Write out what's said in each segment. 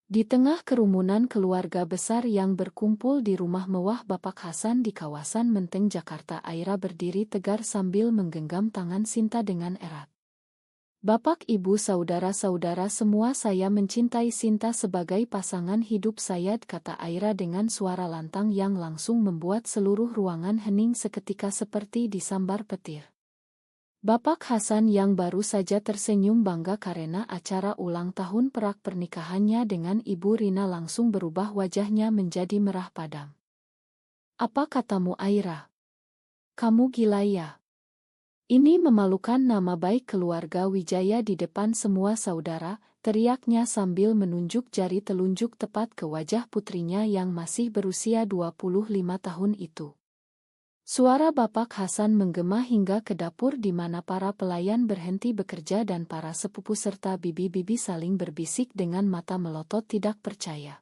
Di tengah kerumunan keluarga besar yang berkumpul di rumah mewah Bapak Hasan di kawasan Menteng, Jakarta, Aira berdiri tegar sambil menggenggam tangan Sinta dengan erat. Bapak, Ibu, saudara-saudara semua, saya mencintai Sinta sebagai pasangan hidup saya, kata Aira dengan suara lantang yang langsung membuat seluruh ruangan hening seketika seperti disambar petir. Bapak Hasan yang baru saja tersenyum bangga karena acara ulang tahun perak pernikahannya dengan Ibu Rina langsung berubah wajahnya menjadi merah padam. "Apa katamu, Aira? Kamu gila ya? Ini memalukan nama baik keluarga Wijaya di depan semua saudara," teriaknya sambil menunjuk jari telunjuk tepat ke wajah putrinya yang masih berusia 25 tahun itu. Suara Bapak Hasan menggema hingga ke dapur di mana para pelayan berhenti bekerja dan para sepupu serta bibi-bibi saling berbisik dengan mata melotot tidak percaya.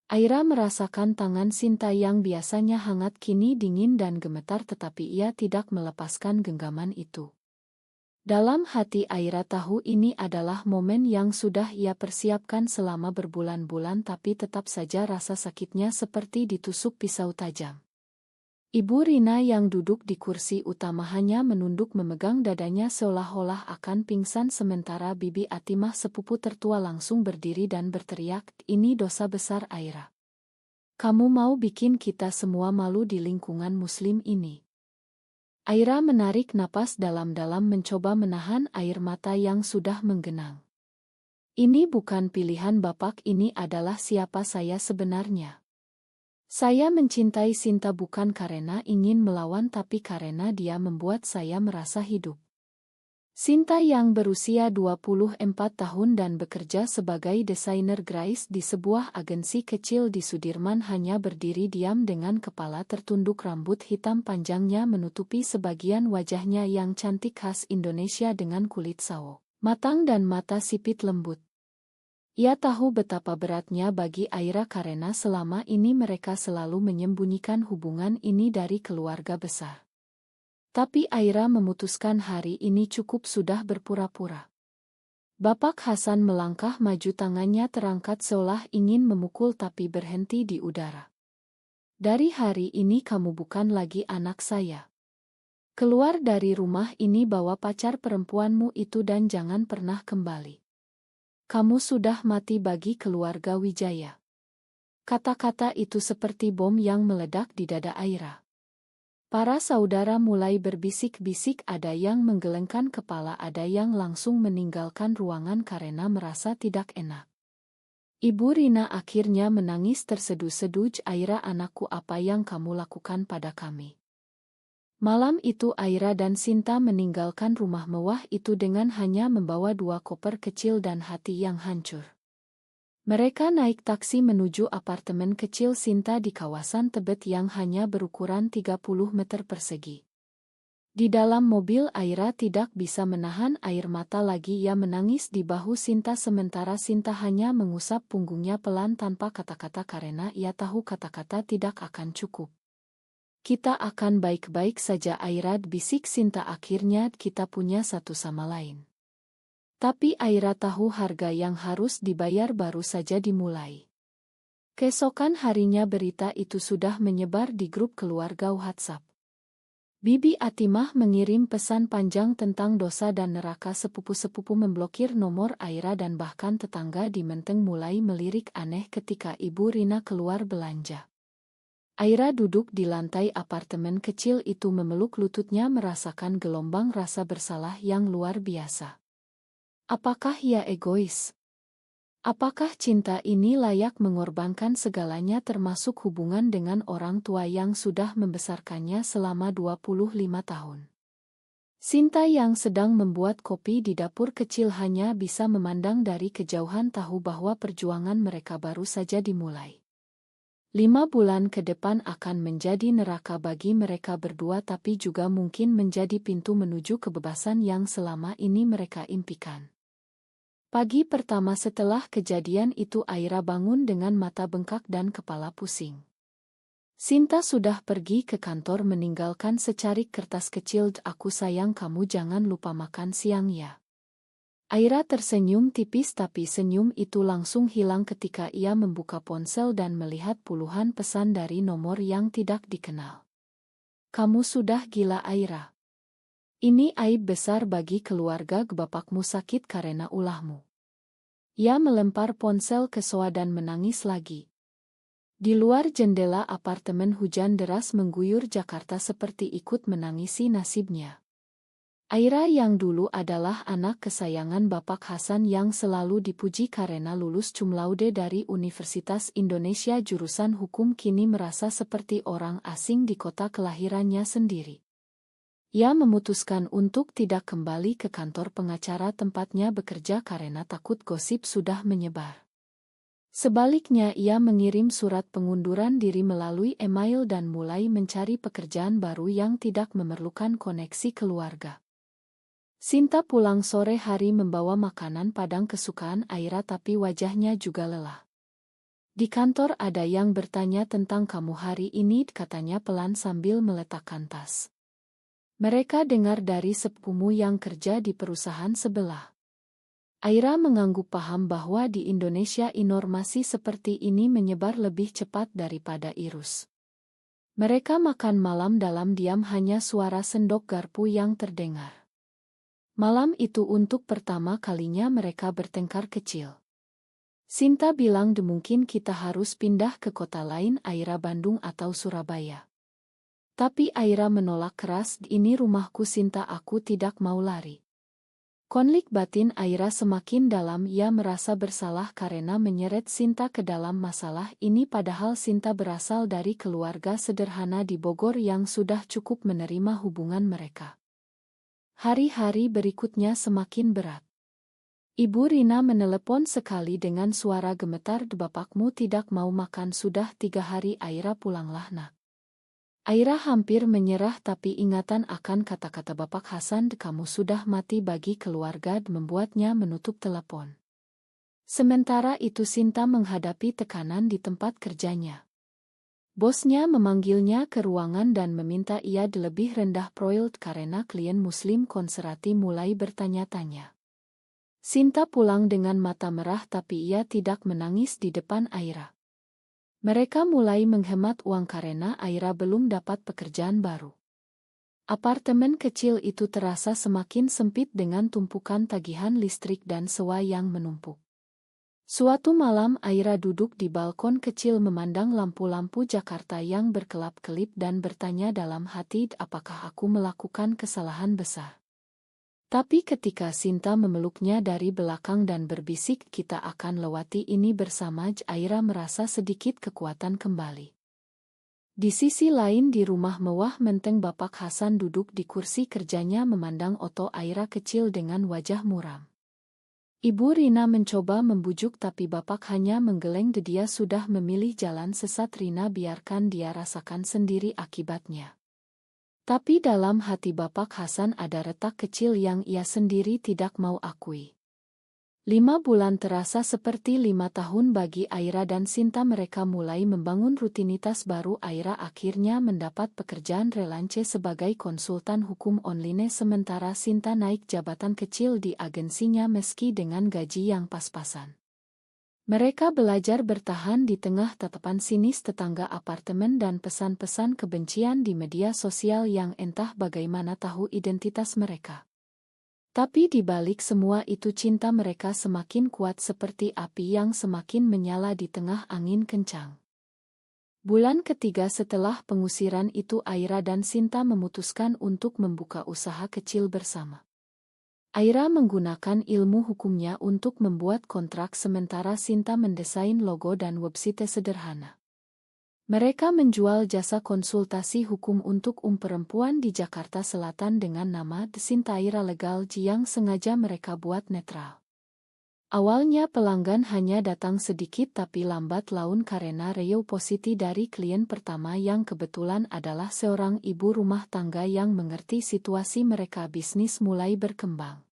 Aira merasakan tangan Sinta yang biasanya hangat kini dingin dan gemetar, tetapi ia tidak melepaskan genggaman itu. Dalam hati Aira tahu ini adalah momen yang sudah ia persiapkan selama berbulan-bulan, tapi tetap saja rasa sakitnya seperti ditusuk pisau tajam. Ibu Rina yang duduk di kursi utama hanya menunduk memegang dadanya seolah-olah akan pingsan, sementara Bibi Atimah sepupu tertua langsung berdiri dan berteriak, "Ini dosa besar, Aira. Kamu mau bikin kita semua malu di lingkungan muslim ini." Aira menarik napas dalam-dalam mencoba menahan air mata yang sudah menggenang. "Ini bukan pilihan Bapak, ini adalah siapa saya sebenarnya. Saya mencintai Sinta bukan karena ingin melawan, tapi karena dia membuat saya merasa hidup." Sinta yang berusia 24 tahun dan bekerja sebagai desainer grafis di sebuah agensi kecil di Sudirman hanya berdiri diam dengan kepala tertunduk, rambut hitam panjangnya menutupi sebagian wajahnya yang cantik khas Indonesia dengan kulit sawo matang dan mata sipit lembut. Ia tahu betapa beratnya bagi Aira karena selama ini mereka selalu menyembunyikan hubungan ini dari keluarga besar. Tapi Aira memutuskan hari ini cukup sudah berpura-pura. Bapak Hasan melangkah maju, tangannya terangkat seolah ingin memukul tapi berhenti di udara. "Dari hari ini kamu bukan lagi anak saya. Keluar dari rumah ini, bawa pacar perempuanmu itu dan jangan pernah kembali. Kamu sudah mati bagi keluarga Wijaya." Kata-kata itu seperti bom yang meledak di dada Aira. Para saudara mulai berbisik-bisik, ada yang menggelengkan kepala, ada yang langsung meninggalkan ruangan karena merasa tidak enak. Ibu Rina akhirnya menangis terseduh-seduh, "Aira anakku, apa yang kamu lakukan pada kami?" Malam itu Aira dan Sinta meninggalkan rumah mewah itu dengan hanya membawa 2 koper kecil dan hati yang hancur. Mereka naik taksi menuju apartemen kecil Sinta di kawasan Tebet yang hanya berukuran 30 meter persegi. Di dalam mobil Aira tidak bisa menahan air mata lagi, ia menangis di bahu Sinta sementara Sinta hanya mengusap punggungnya pelan tanpa kata-kata karena ia tahu kata-kata tidak akan cukup. "Kita akan baik-baik saja, Aira," bisik Sinta, "akhirnya kita punya satu sama lain." Tapi Aira tahu harga yang harus dibayar baru saja dimulai. Keesokan harinya berita itu sudah menyebar di grup keluarga WhatsApp. Bibi Atimah mengirim pesan panjang tentang dosa dan neraka, sepupu-sepupu memblokir nomor Aira, dan bahkan tetangga di Menteng mulai melirik aneh ketika Ibu Rina keluar belanja. Aira duduk di lantai apartemen kecil itu memeluk lututnya merasakan gelombang rasa bersalah yang luar biasa. Apakah ia egois? Apakah cinta ini layak mengorbankan segalanya termasuk hubungan dengan orang tua yang sudah membesarkannya selama 25 tahun? Sinta yang sedang membuat kopi di dapur kecil hanya bisa memandang dari kejauhan, tahu bahwa perjuangan mereka baru saja dimulai. 5 bulan ke depan akan menjadi neraka bagi mereka berdua, tapi juga mungkin menjadi pintu menuju kebebasan yang selama ini mereka impikan. Pagi pertama setelah kejadian itu Aira bangun dengan mata bengkak dan kepala pusing. Sinta sudah pergi ke kantor meninggalkan secarik kertas kecil, "Aku sayang kamu jangan lupa makan siang ya. Aira tersenyum tipis tapi senyum itu langsung hilang ketika ia membuka ponsel dan melihat puluhan pesan dari nomor yang tidak dikenal. Kamu sudah gila, Aira. Ini aib besar bagi keluarga. Bapakmu sakit karena ulahmu. Ia melempar ponsel ke Soa dan menangis lagi. Di luar jendela apartemen hujan deras mengguyur Jakarta seperti ikut menangisi nasibnya. Aira yang dulu adalah anak kesayangan Bapak Hasan yang selalu dipuji karena lulus cum laude dari Universitas Indonesia jurusan hukum kini merasa seperti orang asing di kota kelahirannya sendiri. Ia memutuskan untuk tidak kembali ke kantor pengacara tempatnya bekerja karena takut gosip sudah menyebar. Sebaliknya ia mengirim surat pengunduran diri melalui email dan mulai mencari pekerjaan baru yang tidak memerlukan koneksi keluarga. Sinta pulang sore hari membawa makanan Padang kesukaan Aira tapi wajahnya juga lelah. Di kantor ada yang bertanya tentang kamu hari ini, katanya pelan sambil meletakkan tas. Mereka dengar dari sepupumu yang kerja di perusahaan sebelah. Aira mengangguk paham bahwa di Indonesia informasi seperti ini menyebar lebih cepat daripada virus. Mereka makan malam dalam diam, hanya suara sendok garpu yang terdengar. Malam itu untuk pertama kalinya mereka bertengkar kecil. Sinta bilang mungkin kita harus pindah ke kota lain, Aira Bandung atau Surabaya. Tapi Aira menolak keras, ini rumahku Sinta, aku tidak mau lari. Konflik batin Aira semakin dalam, ia merasa bersalah karena menyeret Sinta ke dalam masalah ini padahal Sinta berasal dari keluarga sederhana di Bogor yang sudah cukup menerima hubungan mereka. Hari-hari berikutnya semakin berat. Ibu Rina menelepon sekali dengan suara gemetar, bapakmu tidak mau makan sudah 3 hari. Aira, pulanglah nak. Aira hampir menyerah tapi ingatan akan kata-kata Bapak Hasan, kamu sudah mati bagi keluarga, membuatnya menutup telepon. Sementara itu Sinta menghadapi tekanan di tempat kerjanya. Bosnya memanggilnya ke ruangan dan meminta ia lebih rendah profil karena klien muslim konservatif mulai bertanya-tanya. Sinta pulang dengan mata merah tapi ia tidak menangis di depan Aira. Mereka mulai menghemat uang karena Aira belum dapat pekerjaan baru. Apartemen kecil itu terasa semakin sempit dengan tumpukan tagihan listrik dan sewa yang menumpuk. Suatu malam Aira duduk di balkon kecil memandang lampu-lampu Jakarta yang berkelap-kelip dan bertanya dalam hati, apakah aku melakukan kesalahan besar? Tapi ketika Sinta memeluknya dari belakang dan berbisik, kita akan lewati ini bersama, Aira merasa sedikit kekuatan kembali. Di sisi lain di rumah mewah menteng Bapak Hasan duduk di kursi kerjanya memandang oto Aira kecil dengan wajah muram. Ibu Rina mencoba membujuk tapi Bapak hanya menggeleng, dia sudah memilih jalan sesat. Rina, biarkan dia rasakan sendiri akibatnya. Tapi dalam hati Bapak Hasan ada retak kecil yang ia sendiri tidak mau akui. 5 bulan terasa seperti 5 tahun bagi Aira dan Sinta. Mereka mulai membangun rutinitas baru. Aira akhirnya mendapat pekerjaan relance sebagai konsultan hukum online sementara Sinta naik jabatan kecil di agensinya meski dengan gaji yang pas-pasan. Mereka belajar bertahan di tengah tatapan sinis tetangga apartemen dan pesan-pesan kebencian di media sosial yang entah bagaimana tahu identitas mereka. Tapi di balik semua itu cinta mereka semakin kuat seperti api yang semakin menyala di tengah angin kencang. Bulan ketiga setelah pengusiran itu Aira dan Sinta memutuskan untuk membuka usaha kecil bersama. Aira menggunakan ilmu hukumnya untuk membuat kontrak sementara Sinta mendesain logo dan website sederhana. Mereka menjual jasa konsultasi hukum untuk perempuan di Jakarta Selatan dengan nama Sinta Aira Legal yang sengaja mereka buat netral. Awalnya pelanggan hanya datang sedikit tapi lambat laun karena review positif dari klien pertama yang kebetulan adalah seorang ibu rumah tangga yang mengerti situasi mereka, bisnis mulai berkembang.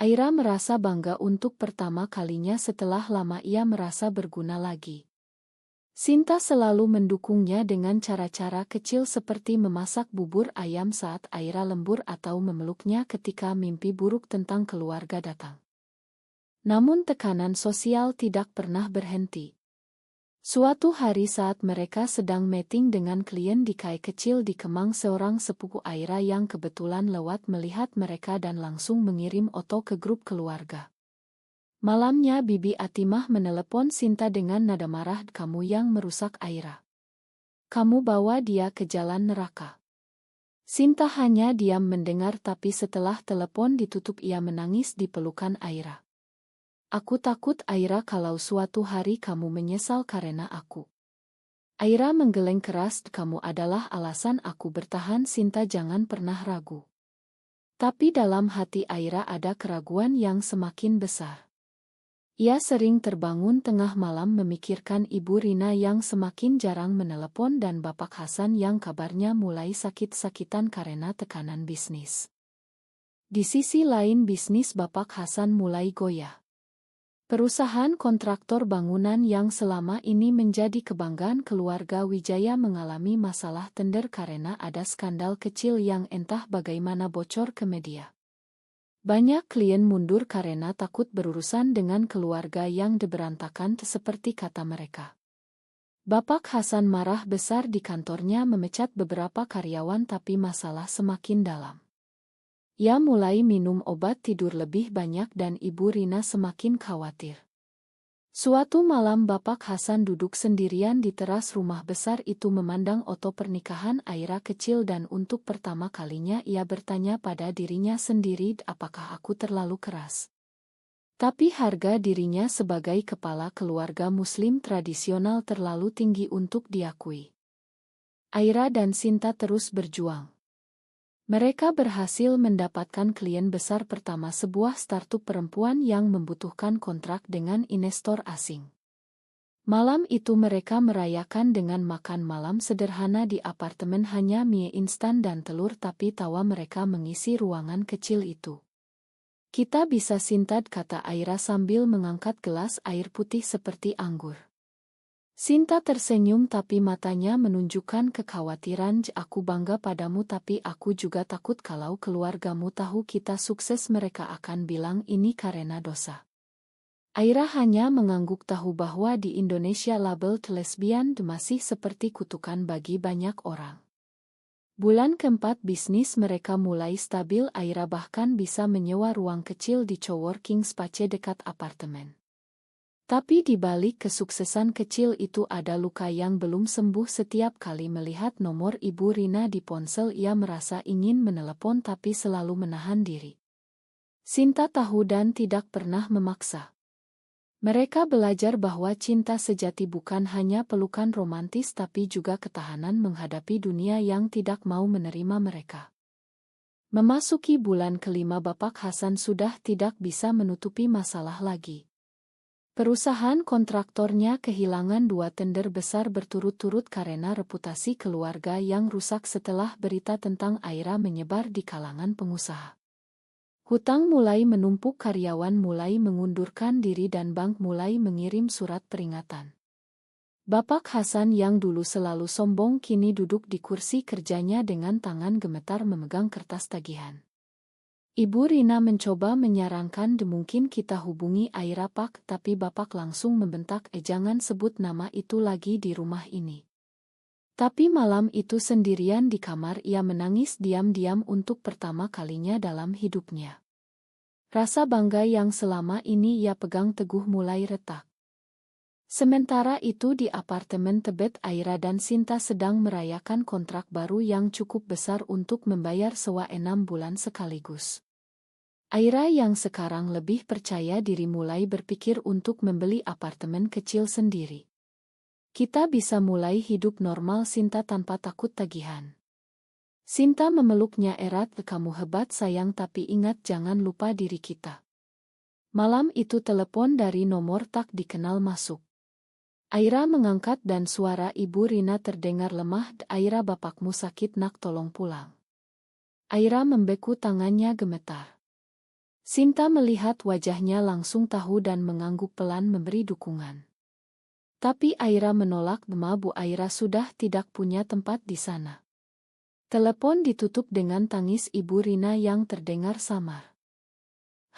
Aira merasa bangga untuk pertama kalinya setelah lama ia merasa berguna lagi. Sinta selalu mendukungnya dengan cara-cara kecil seperti memasak bubur ayam saat Aira lembur atau memeluknya ketika mimpi buruk tentang keluarga datang. Namun tekanan sosial tidak pernah berhenti. Suatu hari saat mereka sedang meeting dengan klien di kai kecil di Kemang, seorang sepupu Aira yang kebetulan lewat melihat mereka dan langsung mengirim foto ke grup keluarga. Malamnya Bibi Atimah menelepon Sinta dengan nada marah, "Kamu yang merusak Aira. Kamu bawa dia ke jalan neraka." Sinta hanya diam mendengar, tapi setelah telepon ditutup ia menangis di pelukan Aira. "Aku takut Aira kalau suatu hari kamu menyesal karena aku." Aira menggeleng keras, "Kamu adalah alasan aku bertahan." Sinta jangan pernah ragu. Tapi dalam hati Aira ada keraguan yang semakin besar. Ia sering terbangun tengah malam memikirkan Ibu Rina yang semakin jarang menelepon dan Bapak Hasan yang kabarnya mulai sakit-sakitan karena tekanan bisnis. Di sisi lain bisnis Bapak Hasan mulai goyah. Perusahaan kontraktor bangunan yang selama ini menjadi kebanggaan keluarga Wijaya mengalami masalah tender karena ada skandal kecil yang entah bagaimana bocor ke media. Banyak klien mundur karena takut berurusan dengan keluarga yang berantakan seperti kata mereka. Bapak Hasan marah besar di kantornya, memecat beberapa karyawan, tapi masalah semakin dalam. Ia mulai minum obat tidur lebih banyak dan Ibu Rina semakin khawatir. Suatu malam Bapak Hasan duduk sendirian di teras rumah besar itu memandang foto pernikahan Aira kecil dan untuk pertama kalinya ia bertanya pada dirinya sendiri, apakah aku terlalu keras? Tapi harga dirinya sebagai kepala keluarga muslim tradisional terlalu tinggi untuk diakui. Aira dan Sinta terus berjuang. Mereka berhasil mendapatkan klien besar pertama, sebuah startup perempuan yang membutuhkan kontrak dengan investor asing. Malam itu mereka merayakan dengan makan malam sederhana di apartemen, hanya mie instan dan telur, tapi tawa mereka mengisi ruangan kecil itu. "Kita bisa Sintad," kata Aira sambil mengangkat gelas air putih seperti anggur. Sinta tersenyum tapi matanya menunjukkan kekhawatiran. "Aku bangga padamu, tapi aku juga takut kalau keluargamu tahu kita sukses, mereka akan bilang ini karena dosa." Aira hanya mengangguk, tahu bahwa di Indonesia label lesbian masih seperti kutukan bagi banyak orang. Bulan keempat bisnis mereka mulai stabil. Aira bahkan bisa menyewa ruang kecil di coworking space dekat apartemen. Tapi di balik kesuksesan kecil itu ada luka yang belum sembuh. Setiap kali melihat nomor Ibu Rina di ponsel ia merasa ingin menelepon tapi selalu menahan diri. Sinta tahu dan tidak pernah memaksa. Mereka belajar bahwa cinta sejati bukan hanya pelukan romantis tapi juga ketahanan menghadapi dunia yang tidak mau menerima mereka. Memasuki bulan kelima Bapak Hasan sudah tidak bisa menutupi masalah lagi. Perusahaan kontraktornya kehilangan 2 tender besar berturut-turut karena reputasi keluarga yang rusak setelah berita tentang Aira menyebar di kalangan pengusaha. Hutang mulai menumpuk, karyawan mulai mengundurkan diri dan bank mulai mengirim surat peringatan. Bapak Hasan yang dulu selalu sombong kini duduk di kursi kerjanya dengan tangan gemetar memegang kertas tagihan. Ibu Rina mencoba menyarankan, "Mungkin kita hubungi Aira Pak," tapi Bapak langsung membentak, "Jangan sebut nama itu lagi di rumah ini." Tapi malam itu sendirian di kamar ia menangis diam-diam untuk pertama kalinya dalam hidupnya. Rasa bangga yang selama ini ia pegang teguh mulai retak. Sementara itu di apartemen Tebet, Aira dan Sinta sedang merayakan kontrak baru yang cukup besar untuk membayar sewa 6 bulan sekaligus. Aira yang sekarang lebih percaya diri mulai berpikir untuk membeli apartemen kecil sendiri. "Kita bisa mulai hidup normal Sinta tanpa takut tagihan." Sinta memeluknya erat, "Kamu hebat sayang, tapi ingat jangan lupa diri kita." Malam itu telepon dari nomor tak dikenal masuk. Aira mengangkat dan suara Ibu Rina terdengar lemah, "Aira, bapakmu sakit nak, tolong pulang." Aira membeku, tangannya gemetar. Sinta melihat wajahnya langsung tahu dan mengangguk pelan memberi dukungan. Tapi Aira menolak. Bu Aira sudah tidak punya tempat di sana. Telepon ditutup dengan tangis Ibu Rina yang terdengar samar.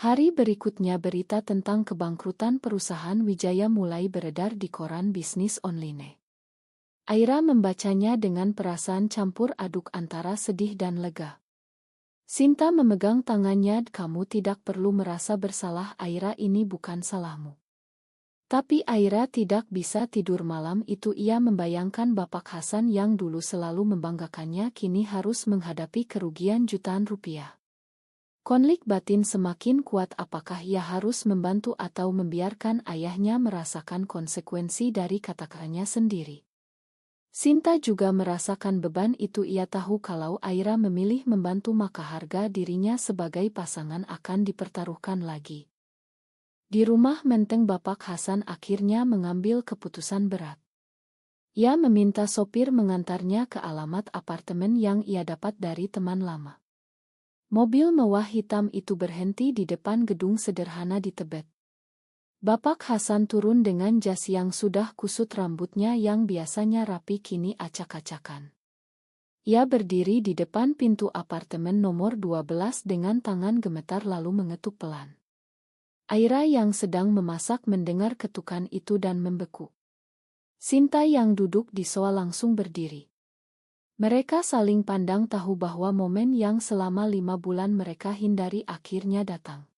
Hari berikutnya berita tentang kebangkrutan perusahaan Wijaya mulai beredar di koran bisnis online. Aira membacanya dengan perasaan campur aduk antara sedih dan lega. Sinta memegang tangannya. Kamu tidak perlu merasa bersalah, Aira, ini bukan salahmu. Tapi Aira tidak bisa tidur malam itu. Ia membayangkan Bapak Hasan yang dulu selalu membanggakannya kini harus menghadapi kerugian jutaan rupiah. Konflik batin semakin kuat. Apakah ia harus membantu atau membiarkan ayahnya merasakan konsekuensi dari kata-katanya sendiri? Sinta juga merasakan beban itu. Ia tahu kalau Aira memilih membantu maka harga dirinya sebagai pasangan akan dipertaruhkan lagi. Di rumah menteng Bapak Hasan akhirnya mengambil keputusan berat. Ia meminta sopir mengantarnya ke alamat apartemen yang ia dapat dari teman lama. Mobil mewah hitam itu berhenti di depan gedung sederhana di Tebet. Bapak Hasan turun dengan jas yang sudah kusut, rambutnya yang biasanya rapi kini acak-acakan. Ia berdiri di depan pintu apartemen nomor 12 dengan tangan gemetar lalu mengetuk pelan. Aira yang sedang memasak mendengar ketukan itu dan membeku. Sinta yang duduk di sofa langsung berdiri. Mereka saling pandang, tahu bahwa momen yang selama 5 bulan mereka hindari akhirnya datang.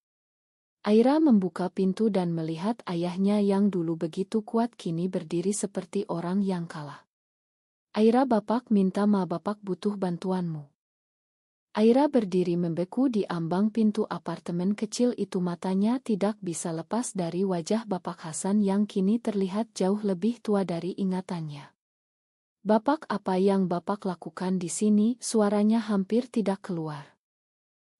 Aira membuka pintu dan melihat ayahnya yang dulu begitu kuat kini berdiri seperti orang yang kalah. Aira, Bapak minta maaf, Bapak butuh bantuanmu. Aira berdiri membeku di ambang pintu apartemen kecil itu. Matanya tidak bisa lepas dari wajah Bapak Hasan yang kini terlihat jauh lebih tua dari ingatannya. Bapak, apa yang Bapak lakukan di sini? Suaranya hampir tidak keluar.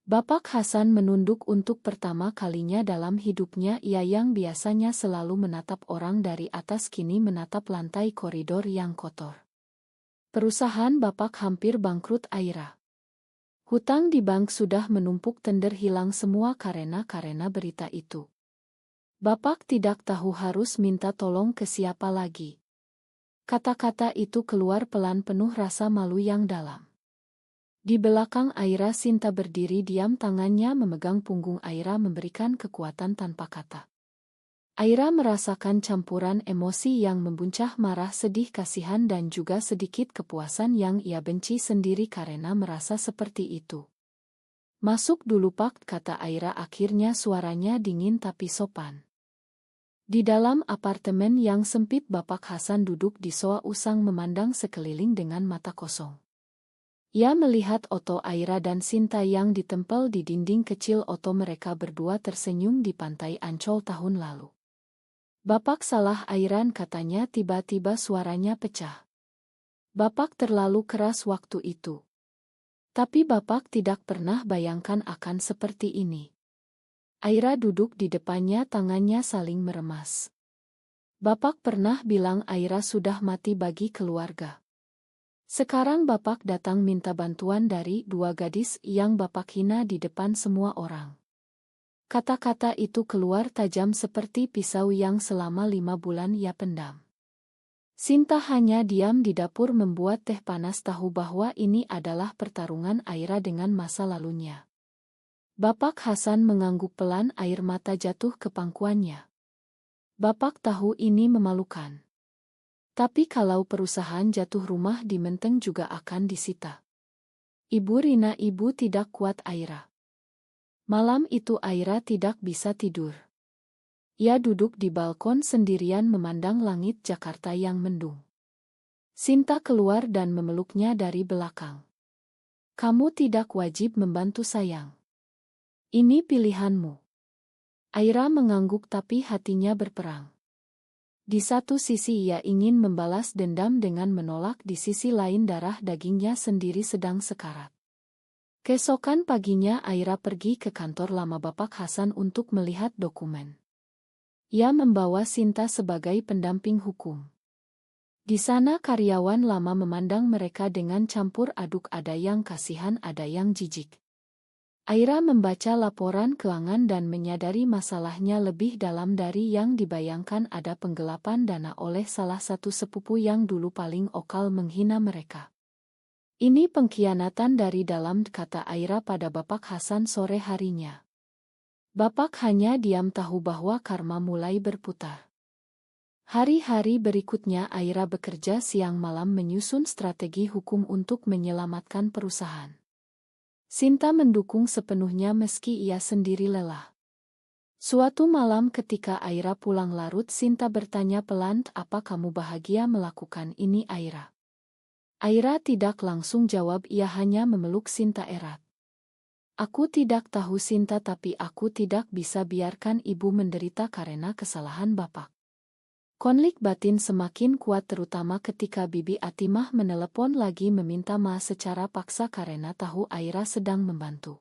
Bapak Hasan menunduk untuk pertama kalinya dalam hidupnya. Ia yang biasanya selalu menatap orang dari atas kini menatap lantai koridor yang kotor. Perusahaan Bapak hampir bangkrut, Aira. Hutang di bank sudah menumpuk, tender hilang semua karena berita itu. Bapak tidak tahu harus minta tolong ke siapa lagi. Kata-kata itu keluar pelan penuh rasa malu yang dalam. Di belakang Aira Sinta berdiri diam, tangannya memegang punggung Aira memberikan kekuatan tanpa kata. Aira merasakan campuran emosi yang membuncah, marah, sedih, kasihan dan juga sedikit kepuasan yang ia benci sendiri karena merasa seperti itu. Masuk dulu Pak, kata Aira akhirnya, suaranya dingin tapi sopan. Di dalam apartemen yang sempit Bapak Hasan duduk di sofa usang memandang sekeliling dengan mata kosong. Ia melihat oto Aira dan Sinta yang ditempel di dinding kecil. Oto mereka berdua tersenyum di pantai Ancol tahun lalu. Bapak salah Airan, katanya tiba-tiba suaranya pecah. Bapak terlalu keras waktu itu. Tapi Bapak tidak pernah bayangkan akan seperti ini. Aira duduk di depannya, tangannya saling meremas. Bapak pernah bilang Aira sudah mati bagi keluarga. Sekarang Bapak datang minta bantuan dari 2 gadis yang Bapak hina di depan semua orang. Kata-kata itu keluar tajam seperti pisau yang selama 5 bulan ia pendam. Sinta hanya diam di dapur membuat teh panas, tahu bahwa ini adalah pertarungan Aira dengan masa lalunya. Bapak Hasan mengangguk pelan, air mata jatuh ke pangkuannya. Bapak tahu ini memalukan. Tapi kalau perusahaan jatuh, rumah di Menteng juga akan disita. Ibu Rina, ibu tidak kuat, Aira. Malam itu Aira tidak bisa tidur. Ia duduk di balkon sendirian memandang langit Jakarta yang mendung. Sinta keluar dan memeluknya dari belakang. Kamu tidak wajib membantu, sayang. Ini pilihanmu. Aira mengangguk tapi hatinya berperang. Di satu sisi ia ingin membalas dendam dengan menolak, di sisi lain darah dagingnya sendiri sedang sekarat. Keesokan paginya Aira pergi ke kantor lama Bapak Hasan untuk melihat dokumen. Ia membawa Sinta sebagai pendamping hukum. Di sana karyawan lama memandang mereka dengan campur aduk, ada yang kasihan, ada yang jijik. Aira membaca laporan keuangan dan menyadari masalahnya lebih dalam dari yang dibayangkan. Ada penggelapan dana oleh salah satu sepupu yang dulu paling okal menghina mereka. Ini pengkhianatan dari dalam, kata Aira pada Bapak Hasan sore harinya. Bapak hanya diam, tahu bahwa karma mulai berputar. Hari-hari berikutnya Aira bekerja siang malam menyusun strategi hukum untuk menyelamatkan perusahaan. Sinta mendukung sepenuhnya meski ia sendiri lelah. Suatu malam ketika Aira pulang larut, Sinta bertanya pelan, "Apa kamu bahagia melakukan ini, Aira?" Aira tidak langsung jawab, ia hanya memeluk Sinta erat. "Aku tidak tahu, Sinta, tapi aku tidak bisa biarkan ibu menderita karena kesalahan Bapak." Konflik batin semakin kuat terutama ketika Bibi Atimah menelepon lagi meminta maaf secara paksa karena tahu Aira sedang membantu.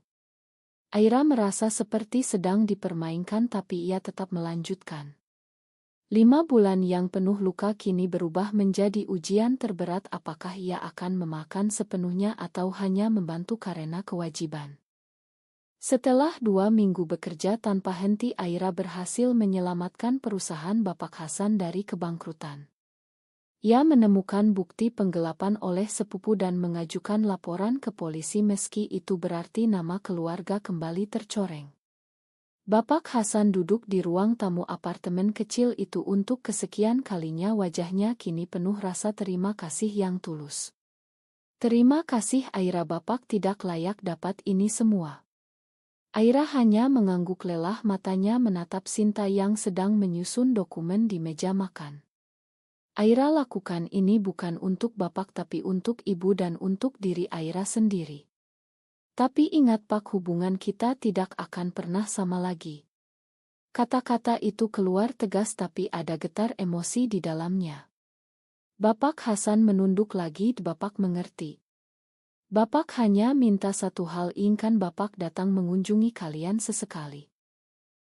Aira merasa seperti sedang dipermainkan tapi ia tetap melanjutkan. 5 bulan yang penuh luka kini berubah menjadi ujian terberat. Apakah ia akan memakan sepenuhnya atau hanya membantu karena kewajiban? Setelah 2 minggu bekerja tanpa henti, Aira berhasil menyelamatkan perusahaan Bapak Hasan dari kebangkrutan. Ia menemukan bukti penggelapan oleh sepupu dan mengajukan laporan ke polisi, meski itu berarti nama keluarga kembali tercoreng. Bapak Hasan duduk di ruang tamu apartemen kecil itu untuk kesekian kalinya. Wajahnya kini penuh rasa terima kasih yang tulus. "Terima kasih, Aira, Bapak tidak layak dapat ini semua." Aira hanya mengangguk lelah, matanya menatap Sinta yang sedang menyusun dokumen di meja makan. "Aira lakukan ini bukan untuk Bapak tapi untuk Ibu dan untuk diri Aira sendiri. Tapi ingat Pak, hubungan kita tidak akan pernah sama lagi." Kata-kata itu keluar tegas tapi ada getar emosi di dalamnya. Bapak Hasan menunduk lagi. "Bapak mengerti. Bapak hanya minta satu hal, ingin Bapak datang mengunjungi kalian sesekali."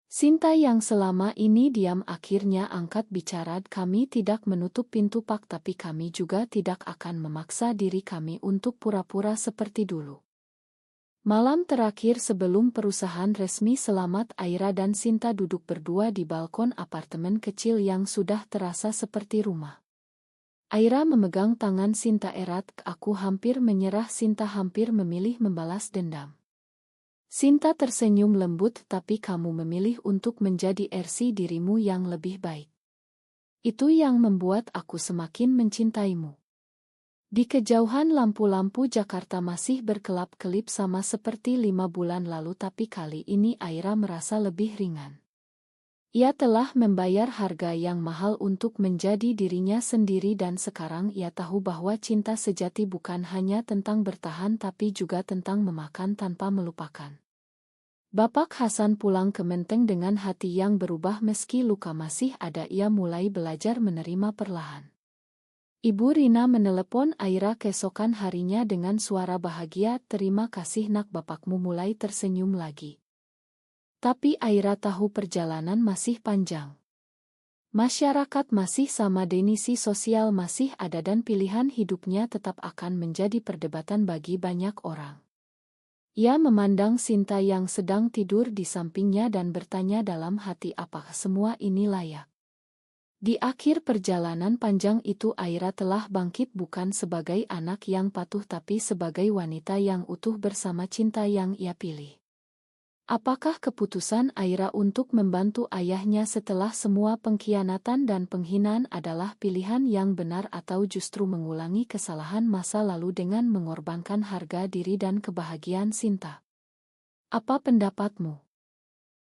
Sinta yang selama ini diam akhirnya angkat bicara. "Kami tidak menutup pintu Pak, tapi kami juga tidak akan memaksa diri kami untuk pura-pura seperti dulu." Malam terakhir sebelum perusahaan resmi selamat, Aira dan Sinta duduk berdua di balkon apartemen kecil yang sudah terasa seperti rumah. Aira memegang tangan Sinta erat. "Aku hampir menyerah." Sinta hampir memilih membalas dendam. Sinta tersenyum lembut. "Tapi kamu memilih untuk menjadi versi dirimu yang lebih baik. Itu yang membuat aku semakin mencintaimu." Di kejauhan lampu-lampu Jakarta masih berkelap-kelip sama seperti 5 bulan lalu, tapi kali ini Aira merasa lebih ringan. Ia telah membayar harga yang mahal untuk menjadi dirinya sendiri dan sekarang ia tahu bahwa cinta sejati bukan hanya tentang bertahan tapi juga tentang memakan tanpa melupakan. Bapak Hasan pulang ke Menteng dengan hati yang berubah. Meski luka masih ada, ia mulai belajar menerima perlahan. Ibu Rina menelepon Aira keesokan harinya dengan suara bahagia. "Terima kasih nak, bapakmu mulai tersenyum lagi." Tapi Aira tahu perjalanan masih panjang. Masyarakat masih sama, denisi sosial masih ada dan pilihan hidupnya tetap akan menjadi perdebatan bagi banyak orang. Ia memandang Sinta yang sedang tidur di sampingnya dan bertanya dalam hati, apakah semua ini layak? Di akhir perjalanan panjang itu Aira telah bangkit bukan sebagai anak yang patuh tapi sebagai wanita yang utuh bersama cinta yang ia pilih. Apakah keputusan Aira untuk membantu ayahnya setelah semua pengkhianatan dan penghinaan adalah pilihan yang benar atau justru mengulangi kesalahan masa lalu dengan mengorbankan harga diri dan kebahagiaan Sinta? Apa pendapatmu?